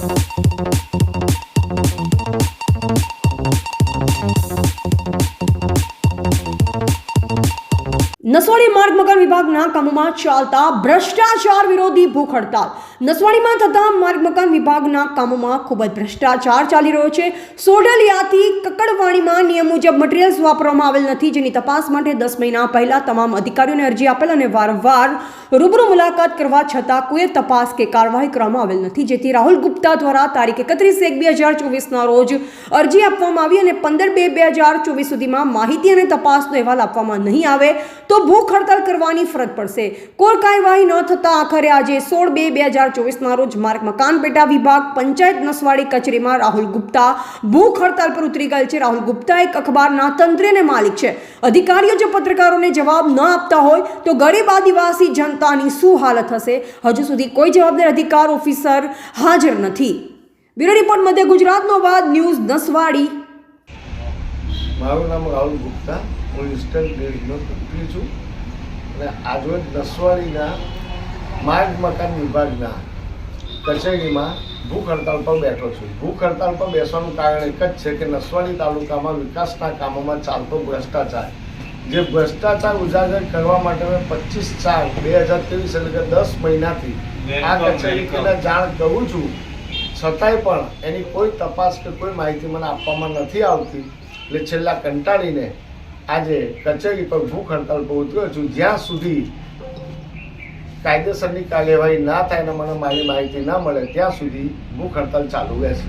નસવાડી માર્ગ મકાન વિભાગના કામોમાં ચાલતા ભ્રષ્ટાચાર વિરોધી ભૂખ હડતાલ. નસવાડીમાં થતા માર્ગ મકાન વિભાગના કામોમાં ખૂબ જ ભ્રષ્ટાચાર ચાલી રહ્યો છે. સોઢલિયાથી કકડવાણીમાં નિયમ મુજબ મટીરિયલ્સ વાપરવામાં આવેલ નથી, જેની તપાસ માટે 10 મહિના પહેલા તમામ અધિકારીઓને અરજી આપેલ અને વારંવાર રૂબરૂ મુલાકાત કરવા છતાં કોઈ તપાસ કે કાર્યવાહી કરવામાં આવેલ નથી, જેથી રાહુલ ગુપ્તા દ્વારા તારીખ 31/1/2024ના રોજ અરજી આપવામાં આવી અને 15/2/2024 સુધીમાં માહિતી અને તપાસનો અહેવાલ આપવામાં નહીં આવે તો ભૂખ હડતાલ કરવાની ફરજ પડશે. કોઈ કાર્યવાહી ન થતા આખરે આજે 16/2/2024ના રોજ માર્ગ મકાન પેટા વિભાગ પંચાયત નસવાડી કચેરીમાં રાહુલ ગુપ્તા ભૂખ હડતાલ પર ઉતરી ગયેલ છે. રાહુલ ગુપ્તા એક અખબારના તંત્રને માલિક છે. અધિકારીઓ જો પત્રકારોને જવાબ ન આપતા હોય તો ગરીબ આદિવાસી જનતાની શું હાલત હશે? હજુ સુધી કોઈ જવાબદાર અધિકાર ઓફિસર હાજર નથી. બ્યુરો રિપોર્ટ મધ્ય ગુજરાતનો અવાજ ન્યૂઝ નસવાડી. મારું નામ રાહુલ ગુપ્તા, હું ઇન્સ્ટન્ટ ડેરીનો કંપની છું અને આજરોજ નસવાડીના માર્ગ મકાન વિભાગના કચેરીમાં ભૂખ હડતાલ પર બેઠો છું. ભૂખ હડતાલ પર બેસવાનું કારણ એક જ છે કે નસવાડી તાલુકામાં વિકાસના કામોમાં ચાલતો ભ્રષ્ટાચાર, જે ભ્રષ્ટાચાર ઉજાગર કરવા માટે મેં 25/4/2023 એટલે કે 10 મહિનાથી આ કચેરીને જાણ કરું છું, છતાંય પણ એની કોઈ તપાસ કે કોઈ માહિતી મને આપવામાં નથી આવતી. એટલે છેલ્લા કંટાળીને આજે કચેરી પર ભૂખ હડતાલ પર ઉતર્યો છું. જ્યાં સુધી કાયદેસરની કાર્યવાહી ના થાય અને મને મારી માહિતી ના મળે ત્યાં સુધી ભૂખ હડતાલ ચાલુ રહેશે.